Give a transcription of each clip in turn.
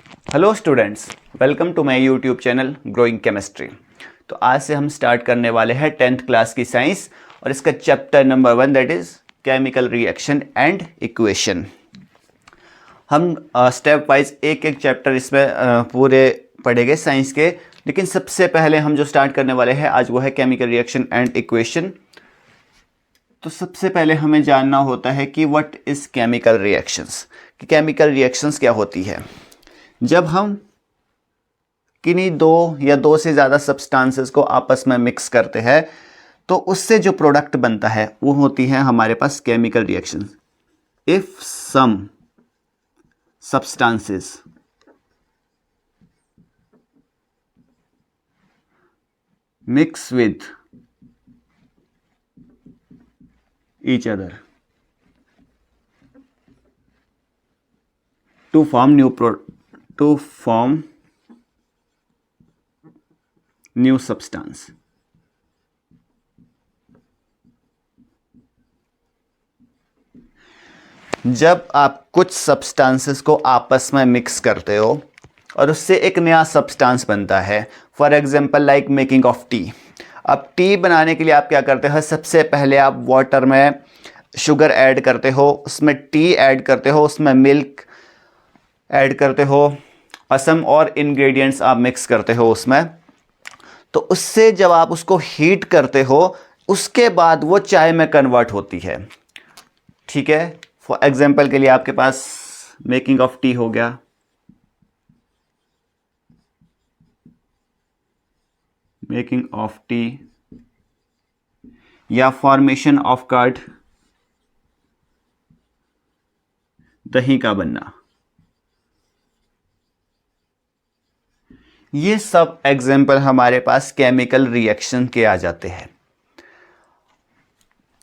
Hello students, welcome to my YouTube channel growing chemistry. तो आज से हम स्टार्ट करने वाले हैं 10th क्लास की साइंस और इसका chapter number 1 that is chemical reaction and equation. हम स्टेप वाइज एक एक चैप्टर इसमें पूरे पढ़ेंगे साइंस के, लेकिन सबसे पहले हम जो स्टार्ट करने वाले हैं आज वो है केमिकल रिएक्शन एंड इक्वेशन। तो सबसे पहले हमें जानना होता है कि व्हाट इज़ केमिकल रिएक्शंस, कि केमिकल रिएक्शंस क्या होती है। जब हम किन्हीं दो या दो से ज़्यादा सब्सटेंसेस को आपस में मिक्स करते हैं तो उससे जो प्रोडक्ट बनता है वो होती है हमारे पास chemical reaction. If some substances mix with each other to form new substance. जब आप कुछ सब्सटेंसेस को आपस में मिक्स करते हो और उससे एक नया सब्सटेंस बनता है, for example like making of T. अब टी बनाने के लिए आप क्या करते हो, सबसे पहले आप वाटर में शुगर ऐड करते हो, उसमें टी ऐड करते हो, उसमें मिल्क ऐड करते हो और सम और इंग्रेडिएंट्स आप मिक्स करते हो उसमें। तो उससे जब आप उसको हीट करते हो उसके बाद वो चाय में कन्वर्ट होती है। ठीक है, फॉर एग्जाम्पल के लिए आपके पास मेकिंग ऑफ टी हो गया, मेकिंग ऑफ टी या फॉर्मेशन ऑफ कर्ड, दही का बनना। ये सब एग्जाम्पल हमारे पास केमिकल रिएक्शन के आ जाते हैं।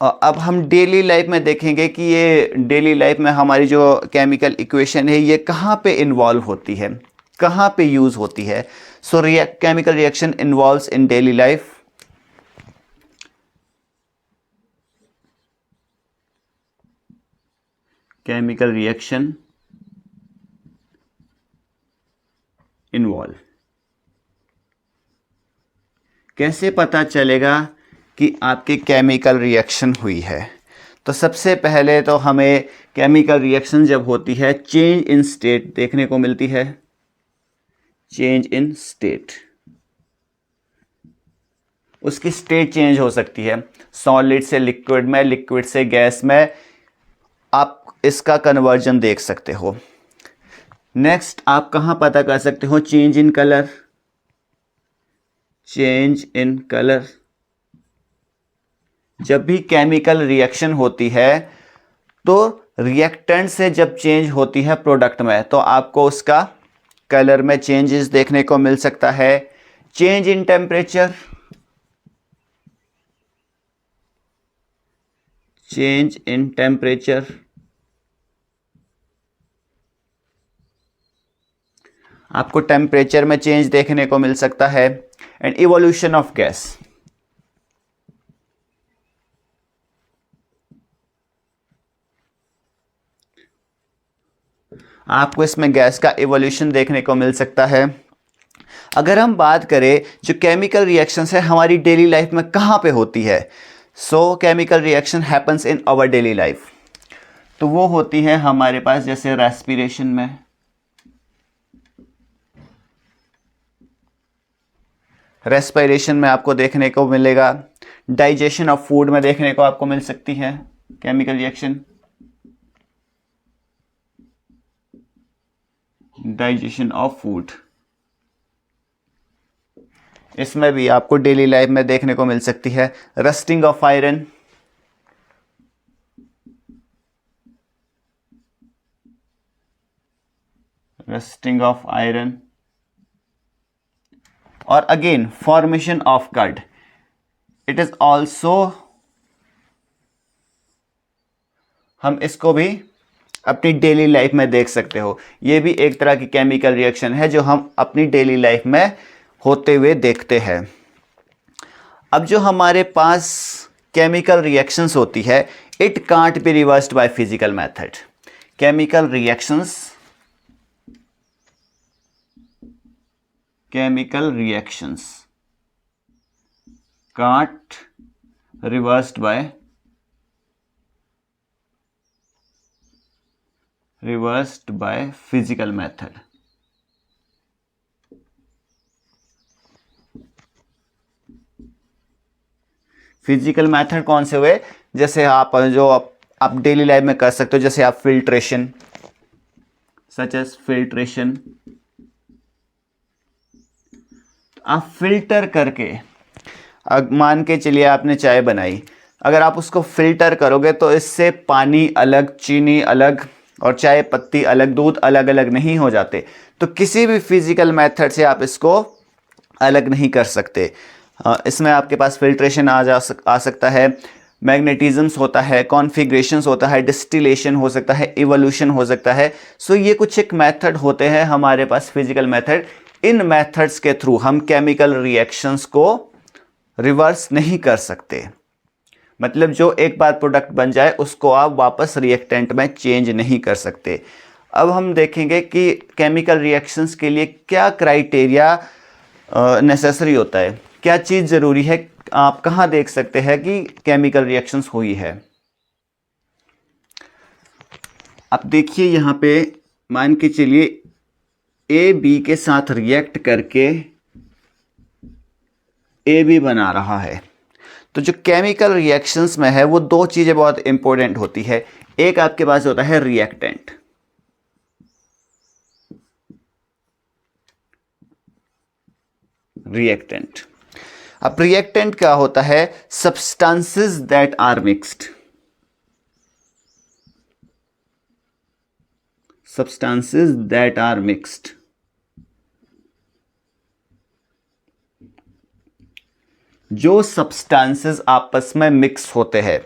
अब हम डेली लाइफ में देखेंगे कि ये डेली लाइफ में हमारी जो केमिकल इक्वेशन है ये कहाँ पे इन्वॉल्व होती है, कहाँ पे यूज़ होती है। So chemical reaction involves in daily life. Chemical reaction involve. कैसे पता चलेगा कि आपकी केमिकल रिएक्शन हुई है? तो सबसे पहले तो हमें केमिकल रिएक्शन जब होती है चेंज इन स्टेट देखने को मिलती है। चेंज इन स्टेट, उसकी स्टेट चेंज हो सकती है, सॉलिड से लिक्विड में, लिक्विड से गैस में, आप इसका कन्वर्जन देख सकते हो। नेक्स्ट आप कहाँ पता कर सकते हो? Change in colour. Change in colour, जब भी केमिकल रिएक्शन होती है तो रिएक्टेंट से जब चेंज होती है प्रोडक्ट में तो आपको उसका कलर में चेंजेस देखने को मिल सकता है। Change in temperature, change in temperature, आपको टेम्परेचर में चेंज देखने को मिल सकता है। एंड इवोल्यूशन ऑफ गैस, आपको इसमें गैस का इवोल्यूशन देखने को मिल सकता है। अगर हम बात करें जो केमिकल रिएक्शंस है हमारी डेली लाइफ में कहाँ पे होती है, so chemical reaction happens in our daily life. तो वो होती है हमारे पास जैसे रेस्पिरेशन में, रेस्पिरेशन में आपको देखने को मिलेगा। डाइजेशन ऑफ फूड में देखने को आपको मिल सकती है chemical reaction. Digestion of food, इसमें भी आपको डेली लाइफ में देखने को मिल सकती है। Rusting of iron, rusting of iron, और again formation of curd, it is also, हम इसको भी अपनी डेली लाइफ में देख सकते हो। ये भी एक तरह की केमिकल रिएक्शन है जो हम अपनी डेली लाइफ में होते हुए देखते हैं। अब जो हमारे पास केमिकल रिएक्शंस होती है it can't be reversed by physical method. Chemical reactions chemical reactions can't reversed by physical method. Physical method कौन से हुए? जैसे आप डेली लाइफ में कर सकते हो, जैसे आप फिल्ट्रेशन, सच एज फिल्ट्रेशन, आप फिल्टर करके, मान के चलिए आपने चाय बनाई, अगर आप उसको फिल्टर करोगे तो इससे पानी अलग, चीनी अलग और चाय पत्ती अलग, दूध अलग अलग नहीं हो जाते। तो किसी भी फिजिकल मेथड से आप इसको अलग नहीं कर सकते। इसमें आपके पास फिल्ट्रेशन आ सकता है, मैग्नेटिज्म्स होता है, कॉन्फ़िगरेशंस होता है, डिस्टिलेशन हो सकता है, इवोल्यूशन हो सकता है। सो ये कुछ एक मेथड होते हैं हमारे पास, फिजिकल मेथड। इन मेथड्स के थ्रू हम केमिकल रिएक्शंस को रिवर्स नहीं कर सकते। मतलब जो एक बार प्रोडक्ट बन जाए उसको आप वापस रिएक्टेंट में चेंज नहीं कर सकते। अब हम देखेंगे कि केमिकल रिएक्शंस के लिए क्या क्राइटेरिया नेसेसरी होता है, क्या चीज़ ज़रूरी है, आप कहाँ देख सकते हैं कि केमिकल रिएक्शंस हुई है। अब देखिए यहाँ पे मान के चलिए ए बी के साथ रिएक्ट करके ए बी बना रहा है। तो जो केमिकल रिएक्शंस में है वो दो चीज़ें बहुत इंपॉर्टेंट होती है। एक आपके पास होता है रिएक्टेंट, अब रिएक्टेंट क्या होता है? Substances that are mixed, substances that are mixed. जो सब्सटेंसेस आपस में मिक्स होते हैं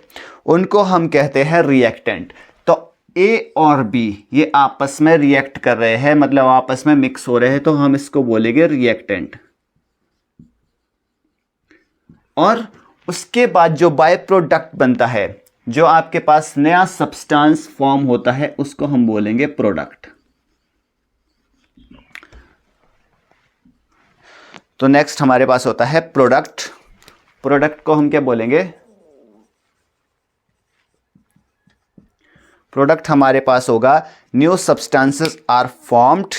उनको हम कहते हैं रिएक्टेंट। तो ए और बी ये आपस में रिएक्ट कर रहे हैं, मतलब आपस में मिक्स हो रहे हैं, तो हम इसको बोलेंगे रिएक्टेंट। और उसके बाद जो बाय प्रोडक्ट बनता है, जो आपके पास नया सब्सटेंस फॉर्म होता है, उसको हम बोलेंगे प्रोडक्ट। तो नेक्स्ट हमारे पास होता है प्रोडक्ट। प्रोडक्ट को हम क्या बोलेंगे? प्रोडक्ट हमारे पास होगा new substances are formed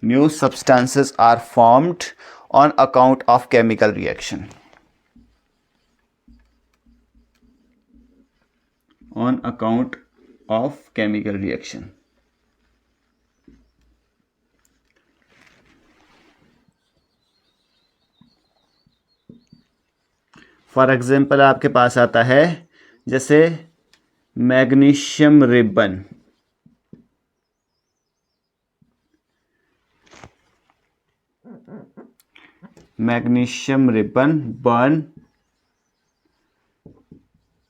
new substances are formed on account of chemical reaction, on account of chemical reaction। For example आपके पास आता है जैसे magnesium ribbon, magnesium ribbon burn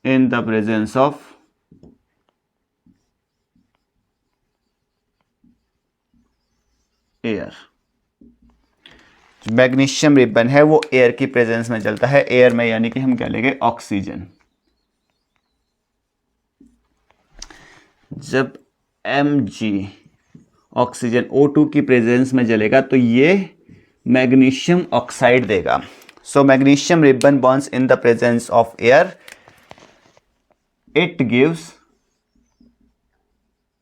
in the presence of air. Magnesium ribbon है वो air की presence में जलता है, एयर में यानी कि हम क्या लेंगे? ऑक्सीजन। जब Mg ऑक्सीजन O2 की प्रेजेंस में जलेगा तो ये मैग्नीशियम ऑक्साइड देगा। So magnesium ribbon burns in the presence of air, it gives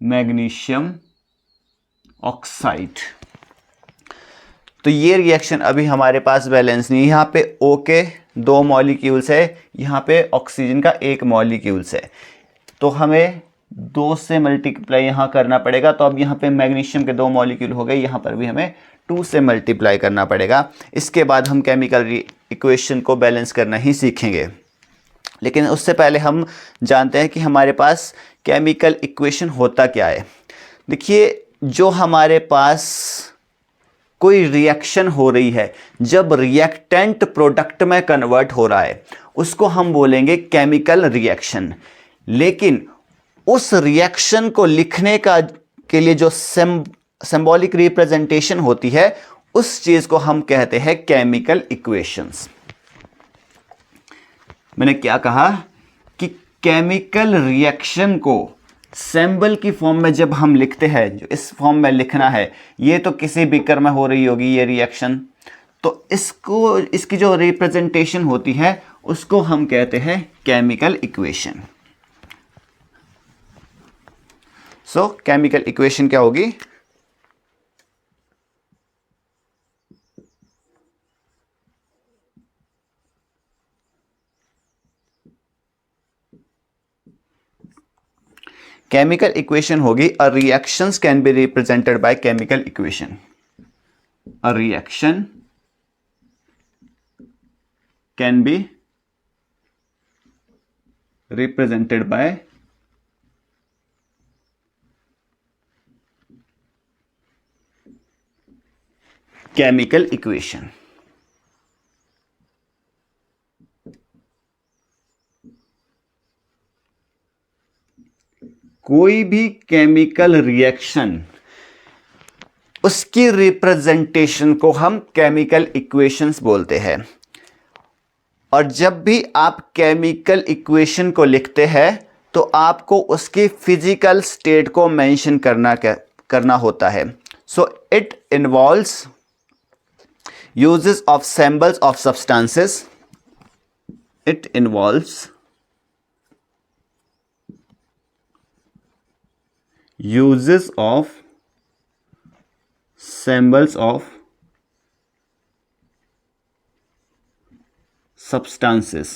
magnesium oxide। तो ये रिएक्शन अभी हमारे पास बैलेंस नहीं है। यहाँ पे O के 2 मॉलिक्यूल्स है, यहाँ पे ऑक्सीजन का 1 मॉलिक्यूल्स है, तो हमें 2 से मल्टीप्लाई यहाँ करना पड़ेगा। तो अब यहाँ पे मैग्नीशियम के 2 मॉलिक्यूल हो गए, यहाँ पर भी हमें 2 से मल्टीप्लाई करना पड़ेगा। इसके बाद हम केमिकल इक्वेशन को बैलेंस करना ही सीखेंगे। लेकिन उससे पहले हम जानते हैं कि हमारे पास केमिकल इक्वेशन होता क्या है। देखिए, जो हमारे पास कोई रिएक्शन हो रही है, जब रिएक्टेंट प्रोडक्ट में कन्वर्ट हो रहा है, उसको हम बोलेंगे केमिकल रिएक्शन। लेकिन उस रिएक्शन को लिखने के लिए जो सिंबॉलिक रिप्रेजेंटेशन होती है, उस चीज को हम कहते हैं केमिकल इक्वेशंस। मैंने क्या कहा कि केमिकल रिएक्शन को सिंबल की फॉर्म में जब हम लिखते हैं, जो इस फॉर्म में लिखना है, ये तो किसी बीकर में हो रही होगी ये रिएक्शन, तो इसको, इसकी जो रिप्रेजेंटेशन होती है उसको हम कहते हैं chemical equation. So chemical equation क्या होगी? केमिकल इक्वेशन होगी a reactions can be represented by chemical equation. A reaction can be represented by chemical equation। कोई भी केमिकल रिएक्शन, उसकी रिप्रेजेंटेशन को हम केमिकल इक्वेशंस बोलते हैं। और जब भी आप केमिकल इक्वेशन को लिखते हैं तो आपको उसकी फिजिकल स्टेट को मेंशन करना होता है। So it involves uses of symbols of substances. It involves uses of symbols of substances,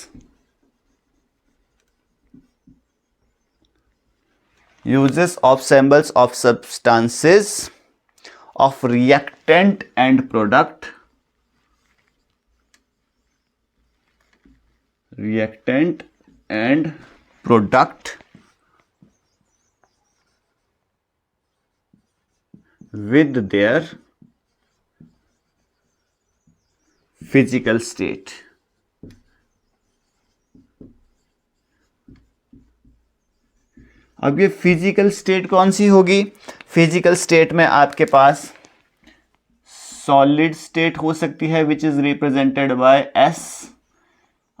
uses of symbols of substances of reactant and product, reactant and product with their physical state। अब ये physical state कौन सी होगी? Physical state में आपके पास solid state हो सकती है which is represented by S।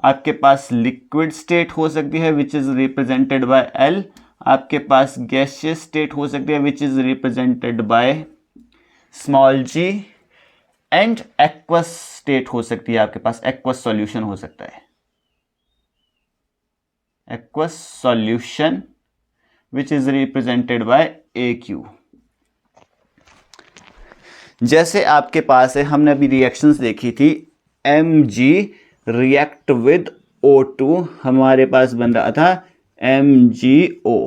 आपके पास लिक्विड स्टेट हो सकती है which is represented by L। आपके पास गैसियस स्टेट हो सकती है which is represented by small g। And aqueous state हो सकती है, आपके पास एक्वस सॉल्यूशन हो सकता है, aqueous solution which is represented by AQ। जैसे आपके पास है, हमने अभी रिएक्शंस देखी थी, Mg रिएक्ट विद O2, हमारे पास बन रहा था MgO।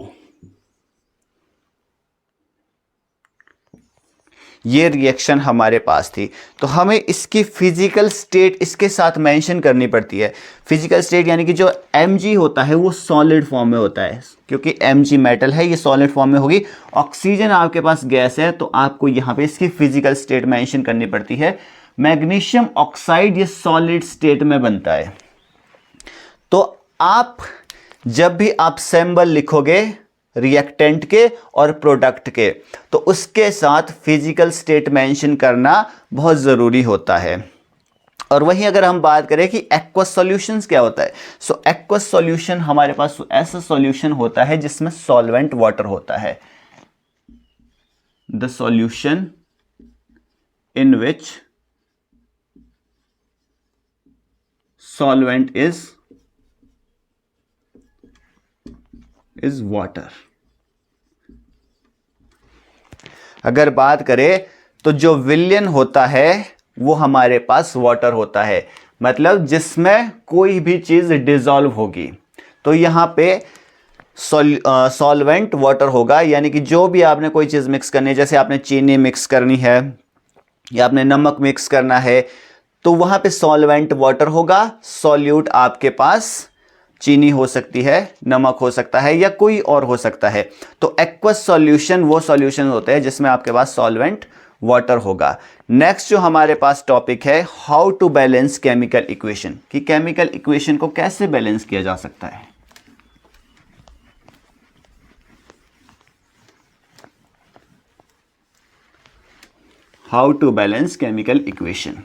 ये रिएक्शन हमारे पास थी, तो हमें इसकी फिजिकल स्टेट इसके साथ मेंशन करनी पड़ती है। फिजिकल स्टेट यानी कि जो Mg होता है वो सॉलिड फॉर्म में होता है, क्योंकि Mg मेटल है, ये सॉलिड फॉर्म में होगी। ऑक्सीजन आपके पास गैस है, तो आपको यहाँ पे इसकी फिजिकल स्टेट मेंशन करनी पड़ती है। मैग्नीशियम ऑक्साइड ये सॉलिड स्टेट में बनता है। तो आप जब भी आप सिंबल लिखोगे रिएक्टेंट के और प्रोडक्ट के, तो उसके साथ फिजिकल स्टेट मेंशन करना बहुत ज़रूरी होता है। और वहीं अगर हम बात करें कि एक्वस सॉल्यूशंस क्या होता है, सो एक्वस सॉल्यूशन हमारे पास ऐसा सॉल्यूशन होता है जिसमें सॉल्वेंट वाटर होता है। The solution in which solvent is water. अगर बात करें तो जो विलयन होता है वो हमारे पास वाटर होता है, मतलब जिसमें कोई भी चीज डिसॉल्व होगी। तो यहां पे सॉल्वेंट वाटर होगा, यानी कि जो भी आपने कोई चीज मिक्स करनी है, जैसे आपने चीनी मिक्स करनी है या आपने नमक मिक्स करना है, तो वहां पे सॉल्वेंट वाटर होगा। सॉल्यूट आपके पास चीनी हो सकती है, नमक हो सकता है या कोई और हो सकता है। तो एक्वस सॉल्यूशन वो सॉल्यूशन होते हैं जिसमें आपके पास सॉल्वेंट वाटर होगा। नेक्स्ट जो हमारे पास टॉपिक है, how to balance chemical equation, कि केमिकल इक्वेशन को कैसे बैलेंस किया जा सकता है। How to balance chemical equation.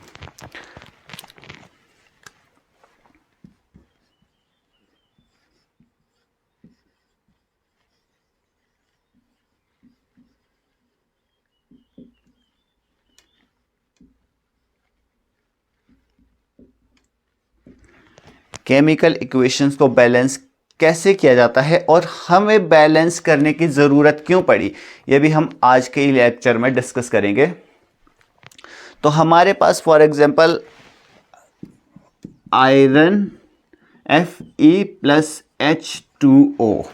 Chemical equations को बैलेंस कैसे किया जाता है और हमें बैलेंस करने की ज़रूरत क्यों पड़ी, ये भी हम आज के ही लेक्चर में डिस्कस करेंगे। तो हमारे पास फॉर एग्जांपल आयरन Fe+H2O,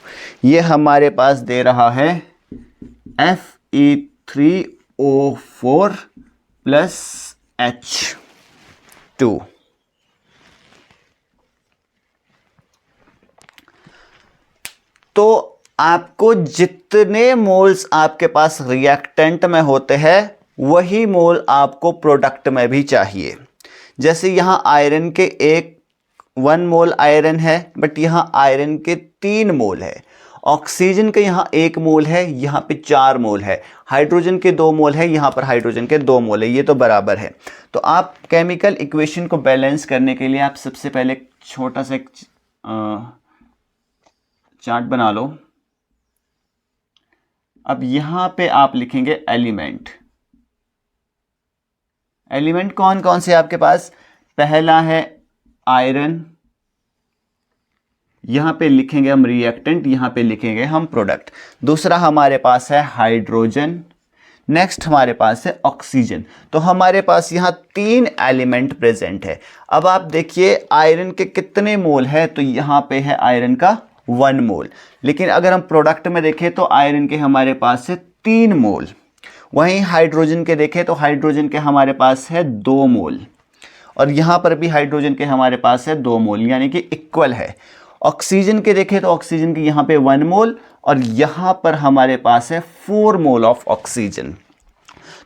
ये हमारे पास दे रहा है Fe3O4+H2। तो आपको जितने मोल्स आपके पास रिएक्टेंट में होते हैं वही मोल आपको प्रोडक्ट में भी चाहिए। जैसे यहां आयरन के 1 मोल आयरन है, बट यहां आयरन के 3 मोल है। ऑक्सीजन के यहां 1 मोल है, यहां पे 4 मोल है। हाइड्रोजन के 2 मोल है, यहां पर हाइड्रोजन के 2 मोल है। ये तो बराबर है। तो आप केमिकल इक्वेशन को बैलेंस करने के लिए आप सबसे पहले छोटा सा एक चार्ट बना लो। अब यहां पे आप लिखेंगे एलिमेंट। एलिमेंट कौन कौन से आपके पास? पहला है आयरन, यहां पे लिखेंगे हम रिएक्टेंट, यहां पे लिखेंगे हम प्रोडक्ट। दूसरा हमारे पास है हाइड्रोजन, नेक्स्ट हमारे पास है ऑक्सीजन। तो हमारे पास यहां 3 एलिमेंट प्रेजेंट है। अब आप देखिए आयरन के कितने मोल है, तो यहां पे है आयरन का 1 मोल। लेकिन अगर हम प्रोडक्ट में देखें तो आयरन के हमारे पास है 3 मोल। वहीं हाइड्रोजन के देखें तो हाइड्रोजन के हमारे पास है 2 मोल, और यहां पर भी हाइड्रोजन के हमारे पास है 2 मोल, यानी कि इक्वल है। ऑक्सीजन के देखें तो ऑक्सीजन के यहां पे 1 मोल और यहां पर हमारे पास है 4 मोल ऑफ ऑक्सीजन।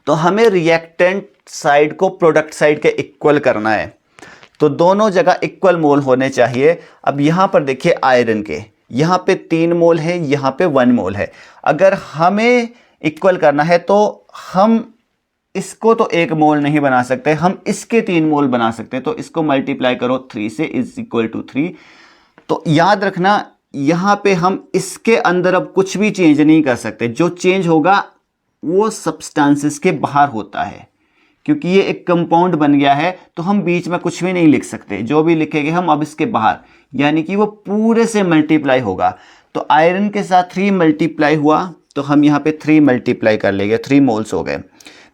तो हमें रिएक्टेंट साइड को प्रोडक्ट साइड के इक्वल करना है, तो दोनों जगह इक्वल मोल होने चाहिए। अब यहां पर देखिए आयरन के यहां पे 3 मोल है, यहां पे 1 मोल है। अगर हमें इक्वल करना है तो हम इसको तो 1 मोल नहीं बना सकते, हम इसके 3 मोल बना सकते हैं। तो इसको मल्टीप्लाई करो 3 से, इज इक्वल टू 3। तो याद रखना यहां पे हम इसके अंदर अब कुछ भी चेंज नहीं कर सकते। जो चेंज होगा वो सब्सटेंसेस के बाहर होता है, क्योंकि ये एक कंपाउंड बन गया है। तो हम बीच में कुछ भी नहीं लिख सकते, जो भी लिखेंगे हम अब इसके बाहर, यानी कि वो पूरे से मल्टीप्लाई होगा। तो आयरन के साथ 3 मल्टीप्लाई हुआ, तो हम यहाँ पे 3 मल्टीप्लाई कर लेंगे, 3 मोल्स हो गए।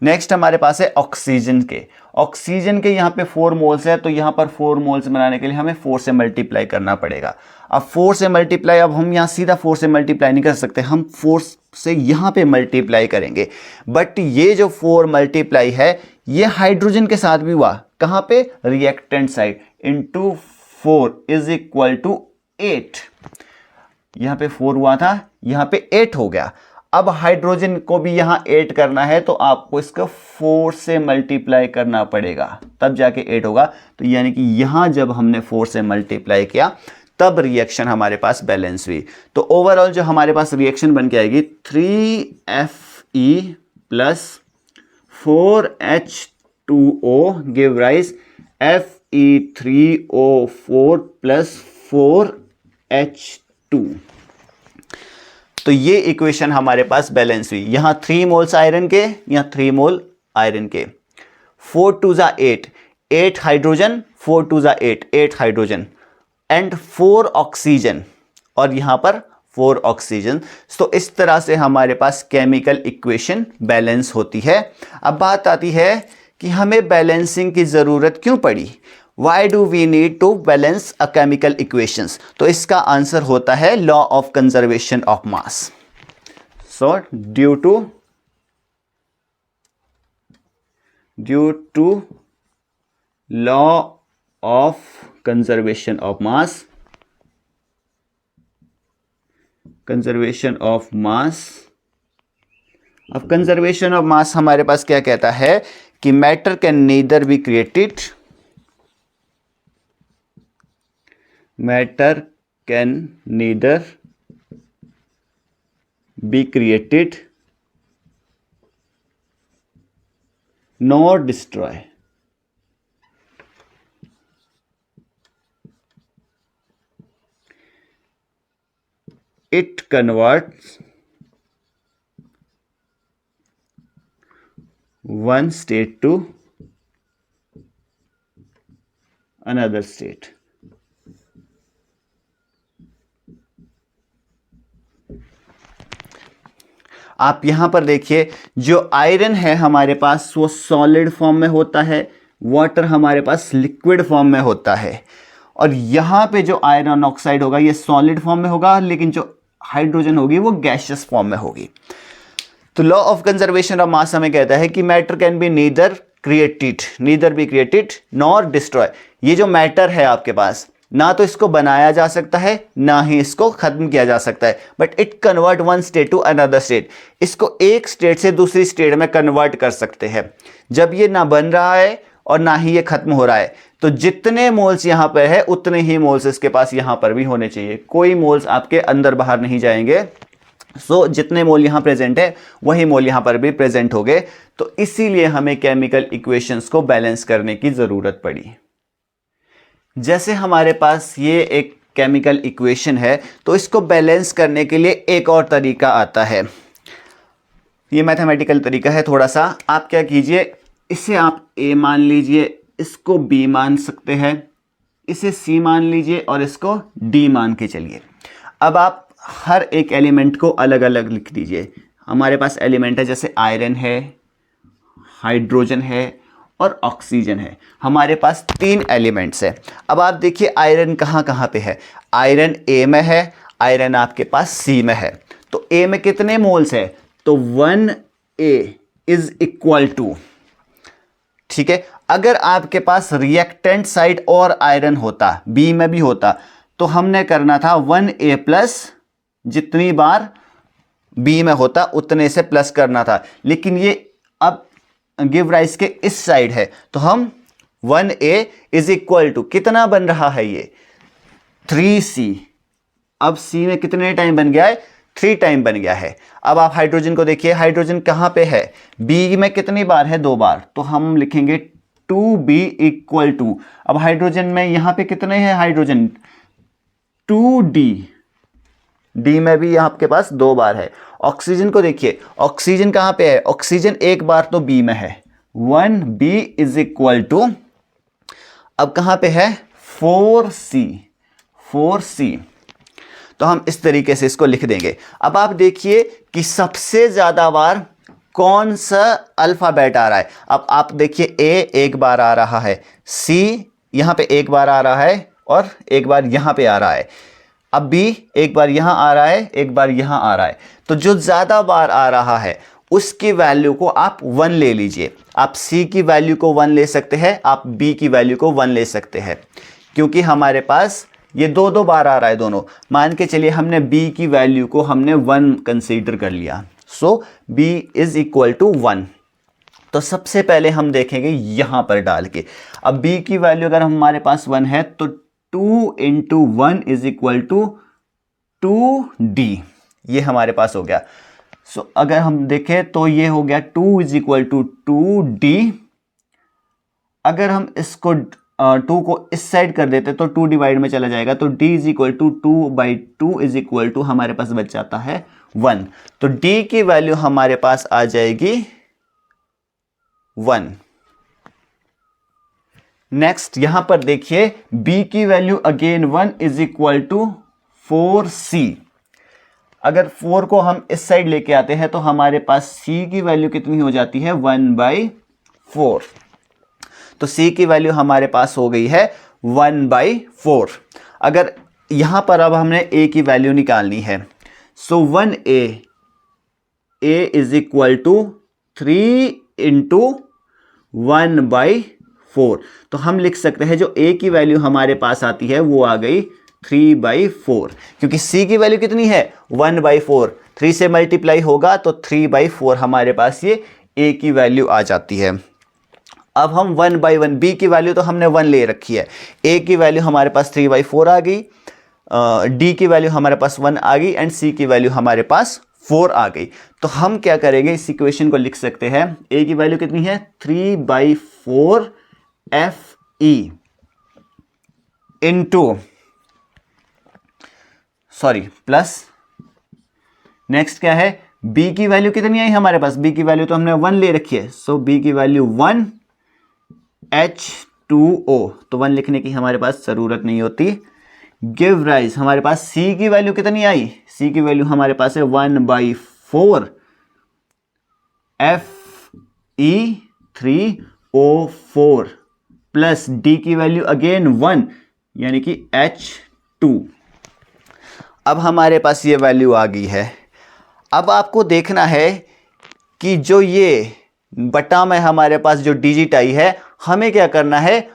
नेक्स्ट हमारे पास है ऑक्सीजन के। ऑक्सीजन के यहाँ पे 4 मोल्स है, तो यहाँ पर 4 मोल्स बनाने के लिए हमें 4 से मल्टीप्लाई करना पड़ेगा। अब 4 से मल्टीप्लाई, अब हम यहाँ सीधा 4 से मल्टीप्लाई नहीं कर सकते, हम 4 से यहाँ पे मल्टीप्लाई करेंगे। बट ये जो 4 मल्टीप्लाई है ये हाइड्रोजन के साथ भी हुआ, कहाँ पे? Reactant side, into 4 is equal to 8। यहाँ पे 4 हुआ था, यहाँ पे 8 हो गया। अब हाइड्रोजन को भी यहां 8 करना है, तो आपको इसको 4 से मल्टीप्लाई करना पड़ेगा, तब जाके 8 होगा। तो यानी कि यहां जब हमने 4 से मल्टीप्लाई किया तब रिएक्शन हमारे पास बैलेंस हुई। तो ओवरऑल जो हमारे पास रिएक्शन बन के आएगी 3Fe plus 4H2O give rise Fe3O4 plus 4H2। तो ये इक्वेशन हमारे पास बैलेंस हुई। यहां 3 मोल्स आयरन के, यहां 3 मोल आयरन के। 4 2 जा 8, 8 हाइड्रोजन, 4 2 जा 8, 8 हाइड्रोजन एंड 4 ऑक्सीजन, और यहां पर 4 ऑक्सीजन। तो इस तरह से हमारे पास केमिकल इक्वेशन बैलेंस होती है। अब बात आती है कि हमें बैलेंसिंग की जरूरत क्यों पड़ी। Why do we need to balance a chemical equations? तो इसका आंसर होता है law of conservation of mass. So due to law of conservation of mass, conservation of mass. अब कंजर्वेशन ऑफ मास हमारे पास क्या कहता है कि matter can neither be created, matter can neither be created nor destroy. It converts one state to another state. आप यहां पर देखिए, जो आयरन है हमारे पास वो सॉलिड फॉर्म में होता है, वाटर हमारे पास लिक्विड फॉर्म में होता है, और यहां पे जो आयरन ऑक्साइड होगा ये सॉलिड फॉर्म में होगा, लेकिन जो हाइड्रोजन होगी वो गैसियस फॉर्म में होगी। तो लॉ ऑफ कंजर्वेशन ऑफ मास हमें कहता है कि matter can be neither be created nor destroy. ये जो मैटर है आपके पास, ना तो इसको बनाया जा सकता है ना ही इसको खत्म किया जा सकता है, but it convert one state to another state. इसको एक स्टेट से दूसरी स्टेट में कन्वर्ट कर सकते हैं जब ये ना बन रहा है और ना ही ये खत्म हो रहा है। तो जितने मोल्स यहां पर है उतने ही मोल्स इसके पास यहां पर भी होने चाहिए, कोई मोल्स आपके अंदर बाहर नहीं जाएंगे। सो जितने मोल यहां प्रेजेंट है वही मोल यहां पर भी प्रेजेंट हो गए। तो इसीलिए हमें केमिकल इक्वेशंस को बैलेंस करने की जरूरत पड़ी। जैसे हमारे पास ये एक केमिकल इक्वेशन है, तो इसको बैलेंस करने के लिए एक और तरीका आता है। ये मैथमेटिकल तरीका है थोड़ा सा। आप क्या कीजिए, इसे आप A मान लीजिए, इसको B मान सकते हैं, इसे C मान लीजिए और इसको D मान के चलिए। अब आप हर एक एलिमेंट को अलग अलग लिख दीजिए। हमारे पास एलिमेंट है जैसे आयरन है, हाइड्रोजन है और ऑक्सीजन है। हमारे पास 3 एलिमेंट्स है। अब आप देखिए आयरन कहाँ कहाँ पे है। आयरन A में है, आयरन आपके पास C में है। तो A में कितने मोल्स है, तो 1A इज इक्वल टू, ठीक है। अगर आपके पास रिएक्टेंट साइड और आयरन होता, B में भी होता, तो हमने करना था 1A प्लस, जितनी बार B में होता उतने से प्लस करना था, लेकिन ये अब गिव राइज के इस साइड है, तो हम 1A इज इक्वल टू कितना बन रहा है ये 3C। अब C में कितने टाइम बन गया है, 3 टाइम बन गया है। अब आप हाइड्रोजन को देखिए, हाइड्रोजन कहां पे है, B में कितनी बार है, 2 बार, तो हम लिखेंगे 2B इक्वल टू। अब हाइड्रोजन में यहां पे कितने हैं हाइड्रोजन, 2D, D में भी आपके पास 2 बार है। ऑक्सीजन को देखिए, ऑक्सीजन कहां पे है, ऑक्सीजन 1 बार तो B में है, 1B इज इक्वल टू, अब कहां पे है 4C। तो हम इस तरीके से इसको लिख देंगे। अब आप देखिए कि सबसे ज्यादा बार कौन सा अल्फाबेट आ रहा है। अब आप देखिए A 1 बार आ रहा है, C यहां पे 1 बार आ रहा है और 1 बार यहां पे आ रहा है। अब B 1 बार यहां आ रहा है, 1 बार यहां आ रहा है। तो जो ज्यादा बार आ रहा है उसकी वैल्यू को आप 1 ले लीजिए। आप C की वैल्यू को 1 ले सकते हैं, आप B की वैल्यू को 1 ले सकते हैं, क्योंकि हमारे पास ये 2 बार आ रहा है दोनों। मान के चलिए हमने B की वैल्यू को हमने 1 कंसीडर कर लिया, सो B इज इक्वल टू 1। तो सबसे पहले हम देखेंगे यहां पर डाल के। अब B की वैल्यू अगर हमारे पास 1 है तो 2 into 1 is equal to 2D, ये हमारे पास हो गया। सो अगर हम देखें तो ये हो गया 2 इज इक्वल टू 2D। अगर हम इसको 2 को इस साइड कर देते तो 2 डिवाइड में चला जाएगा, तो D is equal to 2/2 is equal to हमारे पास बच जाता है 1। तो D की वैल्यू हमारे पास आ जाएगी 1। नेक्स्ट यहां पर देखिए B की value again 1 is equal to 4C। अगर 4 को हम इस साइड लेके आते हैं तो हमारे पास C की वैल्यू कितनी हो जाती है 1/4। तो C की वैल्यू हमारे पास हो गई है 1/4। अगर यहां पर अब हमने A की वैल्यू निकालनी है, so 1A is equal to 3 into 1/4। तो हम लिख सकते हैं जो A की वैल्यू हमारे पास आती है वो आ गई 3/4, क्योंकि C की वैल्यू कितनी है 1/4, 3 से मल्टीप्लाई होगा तो 3/4 हमारे पास ये A की वैल्यू आ जाती है। अब हम 1/1, B की वैल्यू तो हमने 1 ले रखी है, A की वैल्यू हमारे पास 3/4 आ गई, D की वैल्यू हमारे पास 1 आ गई एंड C की वैल्यू हमारे पास 4 आ गई। तो हम क्या करेंगे, इस इक्वेशन को लिख सकते हैं, ए की वैल्यू कितनी है 3/4 Fe इंटू प्लस नेक्स्ट क्या है, बी की वैल्यू कितनी आई हमारे पास, बी की वैल्यू तो हमने 1 ले रखी है, सो बी की वैल्यू 1 H2O, तो 1 लिखने की हमारे पास जरूरत नहीं होती। गिव राइज, हमारे पास सी की वैल्यू कितनी आई, सी की वैल्यू हमारे पास है 1/4 Fe3O4 प्लस डी की वैल्यू अगेन 1 यानी कि H2। अब हमारे पास ये वैल्यू आ गई है। अब आपको देखना है कि जो ये बटा में हमारे पास जो डिजिट आई है, हमें क्या करना है,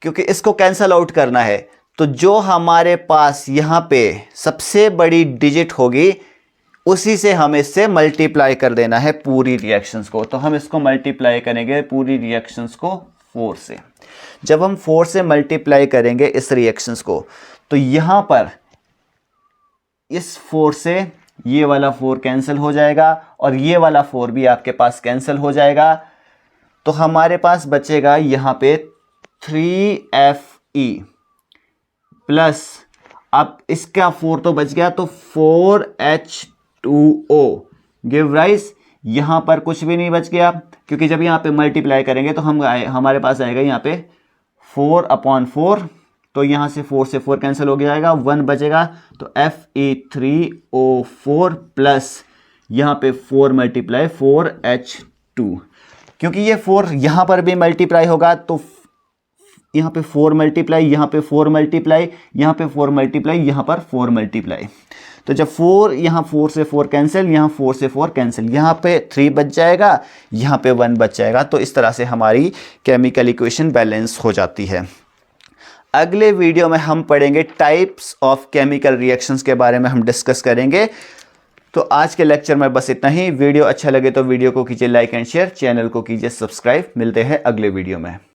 क्योंकि इसको कैंसल आउट करना है, तो जो हमारे पास यहां पे सबसे बड़ी डिजिट होगी उसी से हमें इससे मल्टीप्लाई कर देना है पूरी रिएक्शंस को। तो हम इसको मल्टीप्लाई करेंगे पूरी रिएक्शंस को 4 से। जब हम 4 से मल्टीप्लाई करेंगे इस रिएक्शंस को, तो यहां पर इस 4 से ये वाला 4 कैंसिल हो जाएगा और ये वाला 4 भी आपके पास कैंसिल हो जाएगा। तो हमारे पास बचेगा यहां पे 3Fe प्लस, अब इसका 4 तो बच गया, तो 4H2O गिव राइज, यहां पर कुछ भी नहीं बच गया, क्योंकि जब यहां पे मल्टीप्लाई करेंगे तो हमारे पास आएगा यहां पे 4/4, तो यहां से 4 से 4 कैंसिल हो जाएगा, 1 बचेगा, तो Fe3O4 प्लस यहां पे 4 मल्टीप्लाई 4H2, क्योंकि ये 4 यहां पर भी मल्टीप्लाई होगा, तो यहां पे 4 मल्टीप्लाई, यहां पे 4 मल्टीप्लाई, यहां पे 4 मल्टीप्लाई, यहां पर 4 मल्टीप्लाई। तो जब 4 यहां 4 से 4 कैंसिल, यहां 4 से 4 कैंसिल, यहां पे 3 बच जाएगा, यहां पे 1 बच जाएगा। तो इस तरह से हमारी केमिकल इक्वेशन बैलेंस हो जाती है। अगले वीडियो में हम पढ़ेंगे टाइप्स ऑफ केमिकल रिएक्शंस के बारे में हम डिस्कस करेंगे। तो आज के लेक्चर में बस इतना ही। वीडियो अच्छा लगे तो वीडियो को कीजिए लाइक एंड शेयर, चैनल को कीजिए सब्सक्राइब। मिलते हैं अगले वीडियो में।